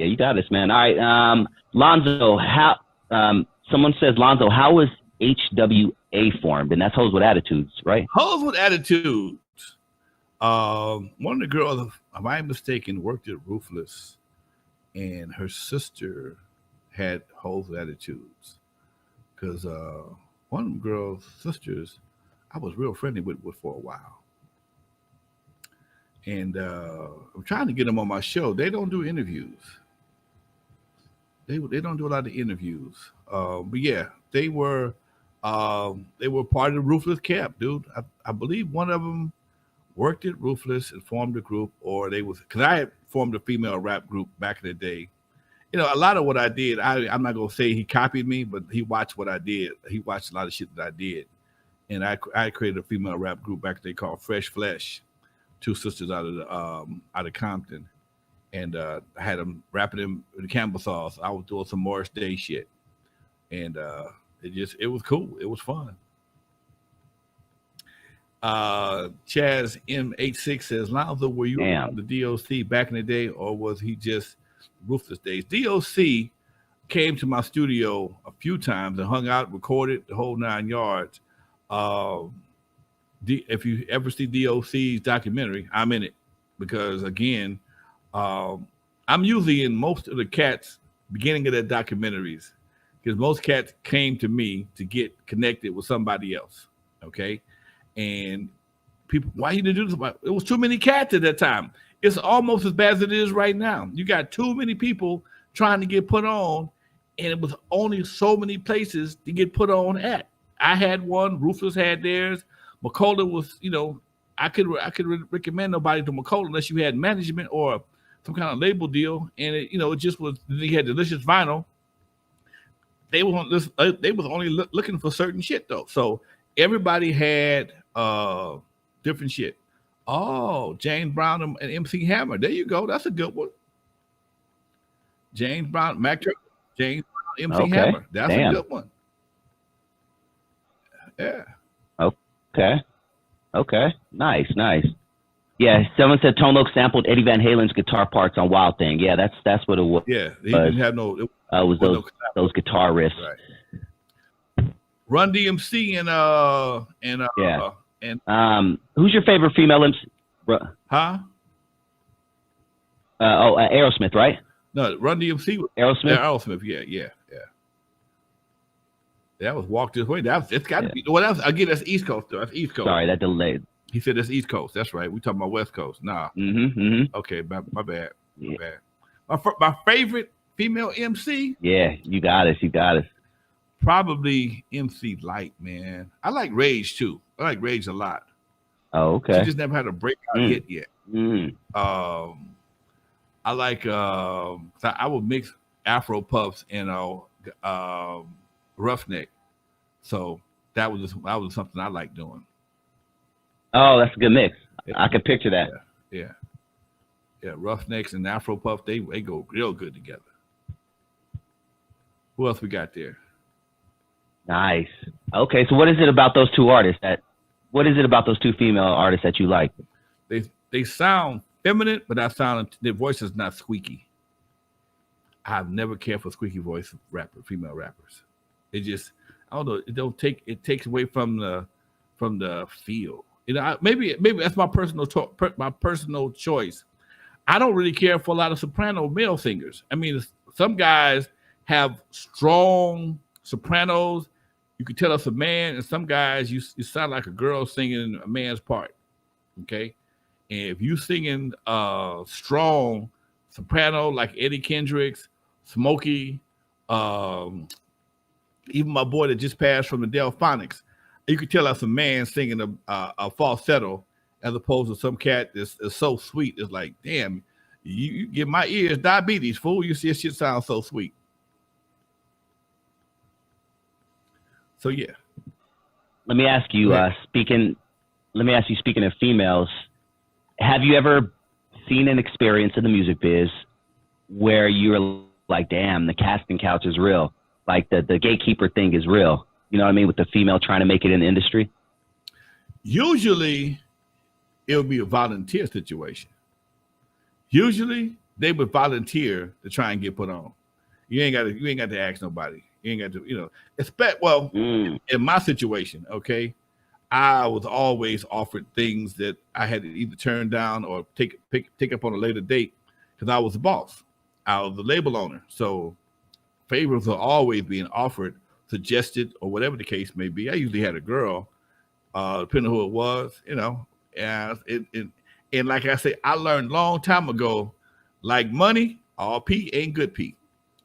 Yeah, you got this, man. All right, Lonzo. Someone says, Lonzo, how was HOEZ formed? And that's Hoes with Attitudes, right? Hoes with Attitudes. One of the girls, if I'm mistaken, worked at Ruthless, and her sister had Hoes with Attitudes. Because one of them girls' sisters, I was real friendly with for a while. And I'm trying to get them on my show. They don't do interviews. They don't do a lot of interviews. But yeah, they were part of the Ruthless camp, dude. I believe one of them worked at Ruthless and formed a group, or they was, because I had formed a female rap group back in the day. You know, a lot of what I did, I'm not gonna say he copied me, but he watched what I did. He watched a lot of shit that I did, and I created a female rap group back then called Fresh Flesh. Two sisters out of Compton, and I had them rapping in the Campbell sauce. I was doing some Morris Day shit, and it was cool. It was fun. Chaz M86 says, Lonzo, were you on the DOC back in the day, or was he just Ruthless days? DOC came to my studio a few times and hung out, recorded the whole 9 yards. If you ever see DOC's documentary, I'm in it, because again, I'm usually in most of the cats' beginning of their documentaries, because most cats came to me to get connected with somebody else. Okay. And people, why you didn't do this? It was too many cats at that time. It's almost as bad as it is right now. You got too many people trying to get put on, and it was only so many places to get put on at. I had one, Ruthless had theirs. Michel'le was, you know, I could recommend nobody to Michel'le unless you had management or some kind of label deal, and it just was. They had Delicious Vinyl. They was only looking for certain shit though. So everybody had different shit. Oh, James Brown and MC Hammer. There you go. That's a good one. James Brown, James Brown, MC Hammer. That's a good one. Yeah. Okay. Nice. Yeah, someone said Tone Loc sampled Eddie Van Halen's guitar parts on Wild Thing. Yeah, that's what it was. Yeah, he didn't have no. It was those guitar riffs. Right. Run DMC and who's your favorite female MC? Huh? Aerosmith, right? No, Run DMC. Aerosmith. Aerosmith. Yeah. That was Walk This Way. It's got to be. Well, that's East Coast though. That's East Coast. Sorry, that delayed. He said that's East Coast. That's right. We talking about West Coast. Nah. Okay, my bad. Yeah. My favorite female MC. Yeah, you got it. Probably MC Light, man. I like Rage too. I like Rage a lot. Oh, okay. She just never had a breakout hit yet. I like. I would mix Afro Puffs and Roughneck. So that was something I like doing. Oh, that's a good mix. I can picture that. Yeah. Roughnecks and Afro Puff, they go real good together. Who else we got there? Nice. Okay, so what is it about those two artists what is it about those two female artists that you like? They sound feminine, but their voice is not squeaky. I've never cared for squeaky voice female rappers. It just, I don't know, it takes away from the feel. You know, maybe that's my personal choice. I don't really care for a lot of soprano male singers. I mean, some guys have strong sopranos. You can tell it's a man, and some guys you sound like a girl singing a man's part. Okay, and if you singing strong soprano like Eddie Kendricks, Smokey, even my boy that just passed from the Delphonics, you could tell that's a man singing a falsetto as opposed to some cat that's so sweet. It's like, damn, you give my ears diabetes, fool. You see, this shit sounds so sweet. So yeah. Let me ask you, speaking of females, have you ever seen an experience in the music biz where you're like, damn, the casting couch is real? Like the gatekeeper thing is real. You know what I mean? With the female trying to make it in the industry. Usually it would be a volunteer situation. Usually they would volunteer to try and get put on. You ain't got to ask nobody. You ain't got to, expect. Well, in my situation, okay, I was always offered things that I had to either turn down or take up on a later date because I was the boss. I was the label owner. So favors are always being offered, suggested, or whatever the case may be. I usually had a girl, depending on who it was, and like I said, I learned a long time ago, like money, all P ain't good P.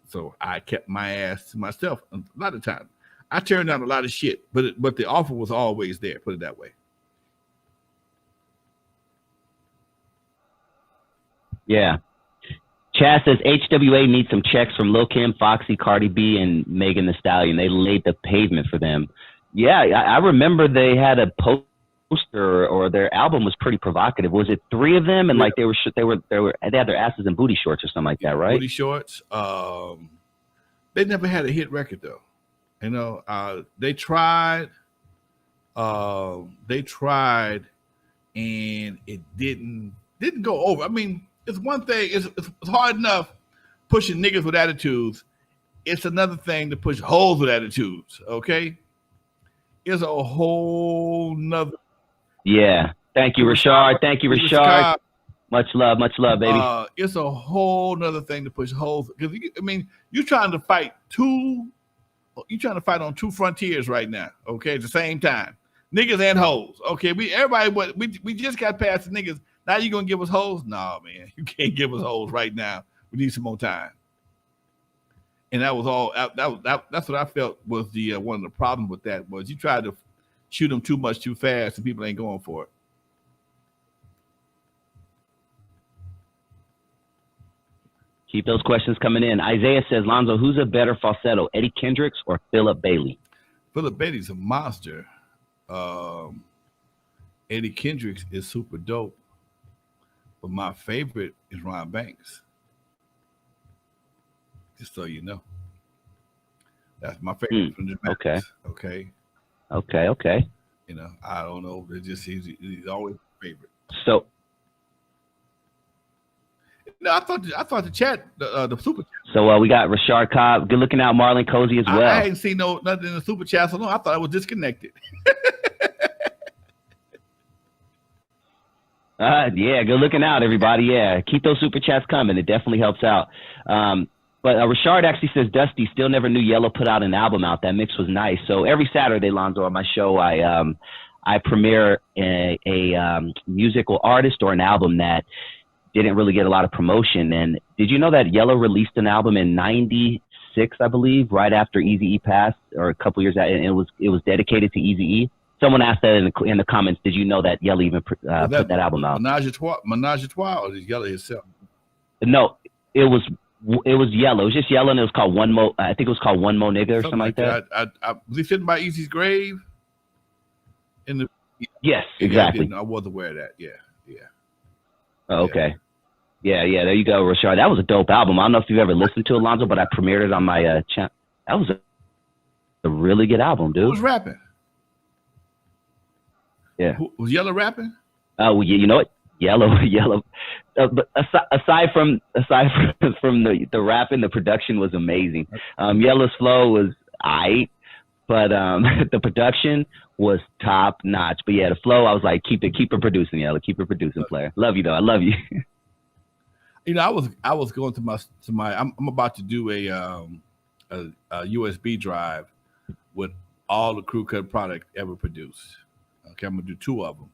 So I kept my ass to myself a lot of times. I turned down a lot of shit, but the offer was always there, put it that way. Yeah. Chaz says HWA needs some checks from Lil Kim, Foxy, Cardi B, and Megan Thee Stallion. They laid the pavement for them. Yeah, I remember they had a poster, or their album was pretty provocative. Was it 3 of them? And like they had their asses in booty shorts or something like that, right? Booty shorts. They never had a hit record though. They tried, and it didn't go over. I mean, it's one thing. It's hard enough pushing niggas with attitudes. It's another thing to push hoes with attitudes. Okay, it's a whole nother. Yeah. Thank you, Rashard. Thank you, Rashard. Much love, baby. It's a whole nother thing to push hoes because you're trying to fight on 2 frontiers right now. Okay, at the same time, niggas and hoes. Okay, we just got past the niggas. Now you gonna give us hoes? Nah, man, you can't give us hoes right now. We need some more time. And that was all. That's what I felt was the one of the problems with that was you tried to shoot them too much too fast, and people ain't going for it. Keep those questions coming in. Isaiah says, Lonzo, who's a better falsetto, Eddie Kendricks or Philip Bailey? Philip Bailey's a monster. Eddie Kendricks is super dope. But my favorite is Ron Banks. Just so you know. That's my favorite from the Banks. Okay. I don't know. It's just he's always my favorite. So no, I thought the chat, the super chat. So we got Rashard Cobb. Good looking out, Marlon Cozy as well. I hadn't seen nothing in the super chat so long. I thought I was disconnected. Yeah, good looking out, everybody. Yeah, keep those super chats coming. It definitely helps out. But Rashard actually says, Dusty still never knew Yellow put out an album out. That mix was nice. So every Saturday, Lonzo, on my show, I premiere a musical artist or an album that didn't really get a lot of promotion. And did you know that Yellow released an album in '96, I believe, right after Eazy E passed, or a couple years out, and it was dedicated to Eazy E? Someone asked that in the comments. Did you know that Yellow even put that album out? Menage a Trois, or just Yellow himself? No, it was Yellow. It was just Yellow, and it was called One Mo. I think it was called One Mo Nigga or something like that. Was he sitting by Eazy's grave? Yes, exactly. I was aware of that. Yeah. Oh, okay. Yeah. There you go, Rashard. That was a dope album. I don't know if you've ever listened to Alonzo, but I premiered it on my channel. That was a really good album, dude. Who was rapping? Yeah. Was Yellow rapping? Well, you know what? Yellow. But aside from the rapping, the production was amazing. Yellow's flow was aight, but the production was top notch. But yeah, the flow, I was like, keep it producing, Yellow. Keep it producing, player. Love you though. I love you. I was going to my. I'm about to do a USB drive with all the crew cut product ever produced. Okay, I'm gonna do 2 of them.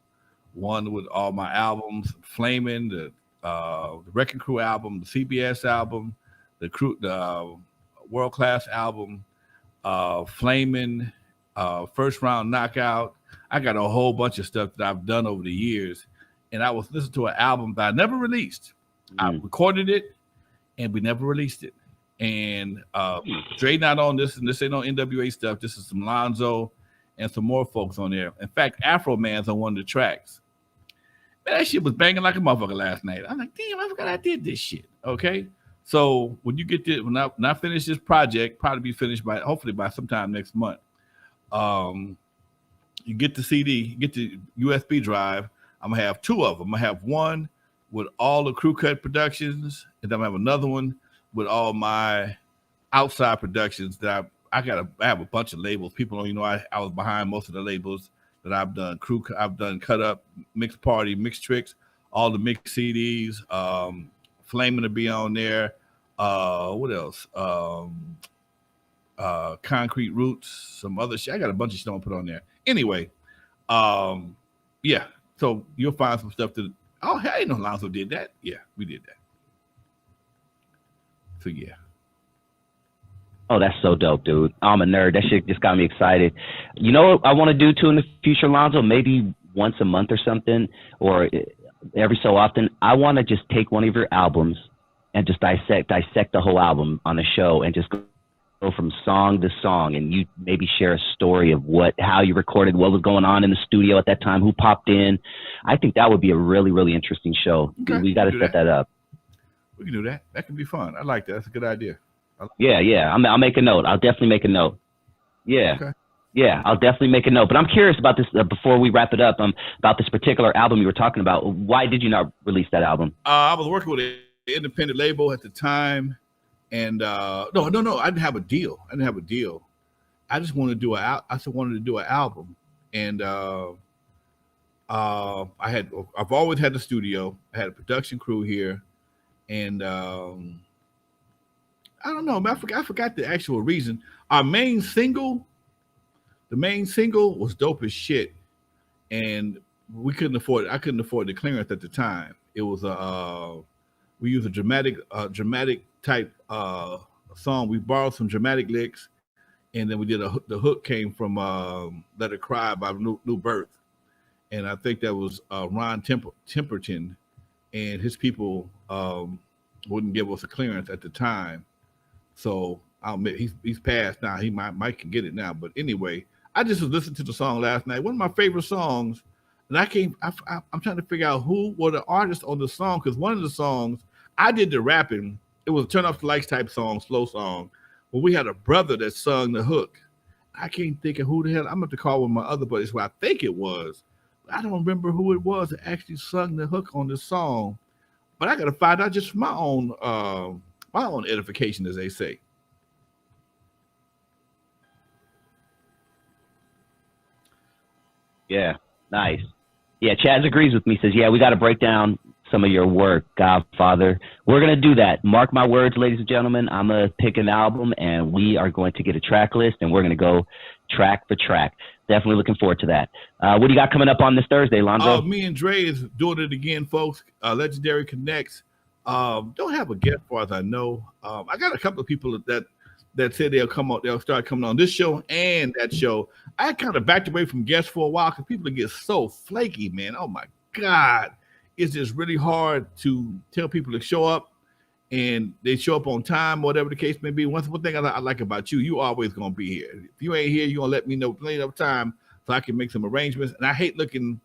One with all my albums, Flamin', the Wrecking Crew album, the CBS album, the World Class album, Flamin', First Round Knockout. I got a whole bunch of stuff that I've done over the years, and I was listening to an album that I never released. I recorded it, and we never released it. And Straight Out on this, and this ain't no N.W.A. stuff. This is some Lonzo and some more folks on there. In fact, Afroman's on one of the tracks. Man, that shit was banging like a motherfucker last night. I'm like, damn, I forgot I did this shit. Okay, so when you get this, when I finish this project, probably be finished hopefully by sometime next month. You get the CD, get the USB drive. I'm gonna have 2 of them. I'm gonna have one with all the crew cut productions, and then I have another one with all my outside productions that I have a bunch of labels. People don't, I was behind most of the labels that I've done. I've done Cut Up, Mixed Party, Mixed Tricks, all the mixed CDs, Flaming to be on there. What else? Concrete Roots, some other shit. I got a bunch of shit I'm gonna put on there. Anyway, yeah. So you'll find some stuff that. Oh, hey, I didn't know Lonzo did that. Yeah, we did that. So yeah. Oh, that's so dope, dude. I'm a nerd. That shit just got me excited. You know what I want to do too in the future, Lonzo? Maybe once a month or something, or every so often. I want to just take one of your albums and just dissect the whole album on the show and just go from song to song, and you maybe share a story of how you recorded, what was going on in the studio at that time, who popped in. I think that would be a really, really interesting show. Okay, we got to set that up. We can do that. That can be fun. I like that. That's a good idea. Yeah. I'll make a note. I'll definitely make a note. Yeah. Okay. Yeah, I'll definitely make a note. But I'm curious about this before we wrap it up. About this particular album you were talking about. Why did you not release that album? I was working with an independent label at the time, and no, I didn't have a deal. I just wanted to do an album, and I've always had the studio. I had a production crew here, and I don't know, man. I forgot the actual reason. Our main single, was dope as shit, and we couldn't afford it. I couldn't afford the clearance at the time. It was we used a dramatic type song. We borrowed some dramatic licks, and then we did the hook came from "Let It Cry" by New Birth, and I think that was Ron Temperton, and his people wouldn't give us a clearance at the time. So I'll admit he's passed now. He might can get it now. But anyway, I just was listening to the song last night. One of my favorite songs, and I'm trying to figure out who were the artists on the song, because one of the songs I did the rapping. It was a turn off the lights type song, slow song. But we had a brother that sung the hook. I can't think of who the hell. I'm going to call one of my other buddies who I think it was. I don't remember who it was that actually sung the hook on this song. But I got to find out just for my own edification, as they say. Yeah, nice. Yeah, Chaz agrees with me. Says, yeah, we got to break down some of your work, Godfather. We're going to do that. Mark my words, ladies and gentlemen. I'm going to pick an album, and we are going to get a track list, and we're going to go track for track. Definitely looking forward to that. What do you got coming up on this Thursday, Lonzo? Me and Dre is doing it again, folks. Legendary Connects. Don't have a guest, as far as I know. I got a couple of people that said they'll start coming on this show and that show. I kind of backed away from guests for a while because people get so flaky, man. Oh my God. It's just really hard to tell people to show up, and they show up on time, whatever the case may be. One thing I like about you always gonna be here. If you ain't here, you're gonna let me know plenty of time so I can make some arrangements. And I hate looking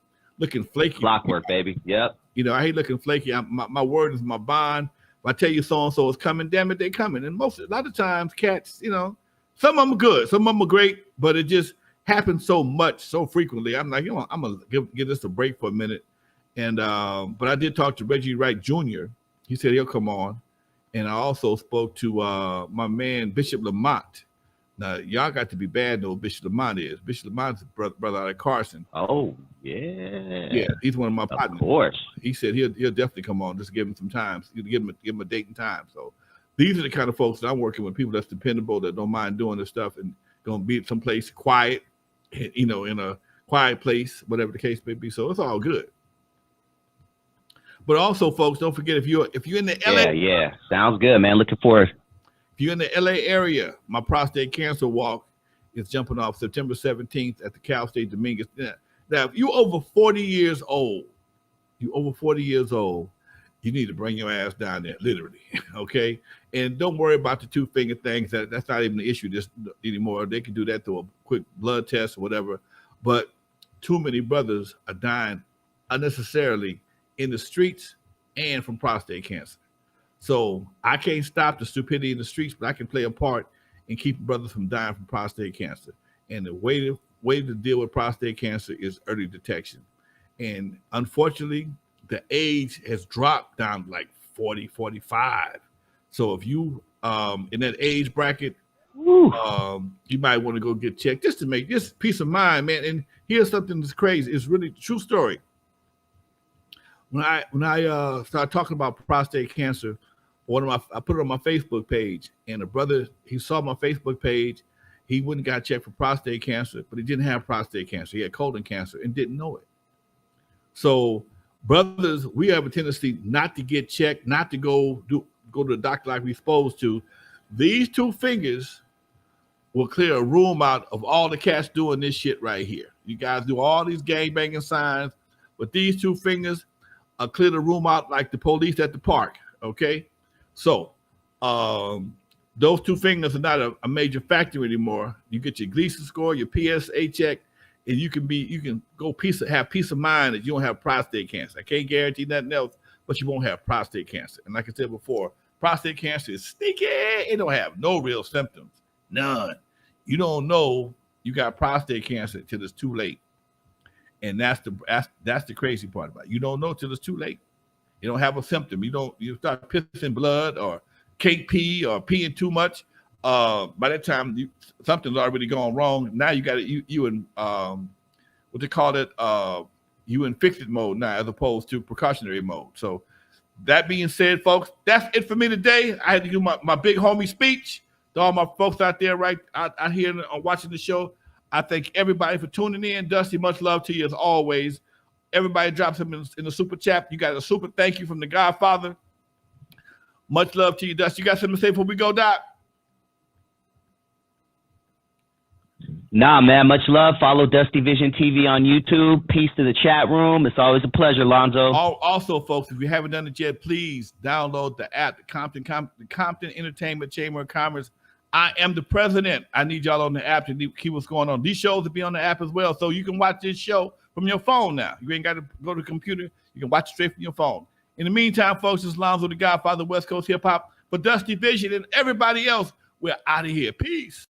flaky. Clockwork, baby. Yep. I hate looking flaky. My word is my bond. If I tell you so and so is coming, damn it, they coming. And a lot of times, cats, some of them are good, some of them are great, but it just happens so much, so frequently. I'm like, I'm gonna give this a break for a minute. And but I did talk to Reggie Wright Jr. He said he'll come on, and I also spoke to my man Bishop Lamont. Now y'all got to be bad to know who Bishop Lamont is. Bishop Lamont's brother out of Carson. Oh yeah, yeah, he's one of my partners. Of course, he said he'll definitely come on. Just give him some time. Give him a date and time. So these are the kind of folks that I'm working with. People that's dependable, that don't mind doing this stuff, and gonna be at someplace quiet, in a quiet place, whatever the case may be. So it's all good. But also, folks, don't forget if you're in the LA. Yeah, sounds good, man. Looking forward. If you're in the LA area, my prostate cancer walk is jumping off September 17th at the Cal State Dominguez. Now, if you're over 40 years old, you need to bring your ass down there, literally. Okay, and don't worry about the 2-finger things. That's not even the issue anymore. They can do that through a quick blood test or whatever. But too many brothers are dying unnecessarily in the streets and from prostate cancer. So I can't stop the stupidity in the streets, but I can play a part in keeping brothers from dying from prostate cancer. And the way to deal with prostate cancer is early detection. And unfortunately, the age has dropped down to like 40, 45. So if you in that age bracket, you might want to go get checked just to make this peace of mind, man. And here's something that's crazy. It's really a true story. When I started talking about prostate cancer, I put it on my Facebook page, and a brother, he saw my Facebook page. He went and got checked for prostate cancer, but he didn't have prostate cancer. He had colon cancer and didn't know it. So, brothers, we have a tendency not to get checked, not to go to the doctor like we're supposed to. These two fingers will clear a room out of all the cats doing this shit right here. You guys do all these gangbanging signs, but these two fingers clear the room out like the police at the park. Okay, so those two fingers are not a major factor anymore. You get your Gleason score, your PSA check, and you can have peace of mind that you don't have prostate cancer. I can't guarantee nothing else, but you won't have prostate cancer. And like I said before, prostate cancer is sneaky. It don't have no real symptoms, none. You don't know you got prostate cancer till it's too late. And that's the crazy part about it. You don't know till it's too late. You don't have a symptom. You start pissing blood or can't pee or peeing too much. By that time, something's already gone wrong. Now you got you in what they call it, you in fix-it mode now as opposed to precautionary mode. So that being said, folks, that's it for me today. I had to do my big homie speech to all my folks out there right out here watching the show. I thank everybody for tuning in. Dusty, much love to you as always. Everybody drops them in the super chat. You got a super thank you from the Godfather. Much love to you, Dusty. You got something to say before we go, Doc? Nah, man, much love. Follow Dusty Vision TV on YouTube. Peace to the chat room. It's always a pleasure, Lonzo. Also, folks, if you haven't done it yet, please download the app, the Compton Entertainment Chamber of Commerce. I am the president. I need y'all on the app to keep what's going on. These shows will be on the app as well, so you can watch this show from your phone now. You ain't got to go to the computer. You can watch it straight from your phone. In the meantime, folks, it's Lonzo, the Godfather, West Coast Hip Hop. For Dusty Vision and everybody else, we're out of here. Peace.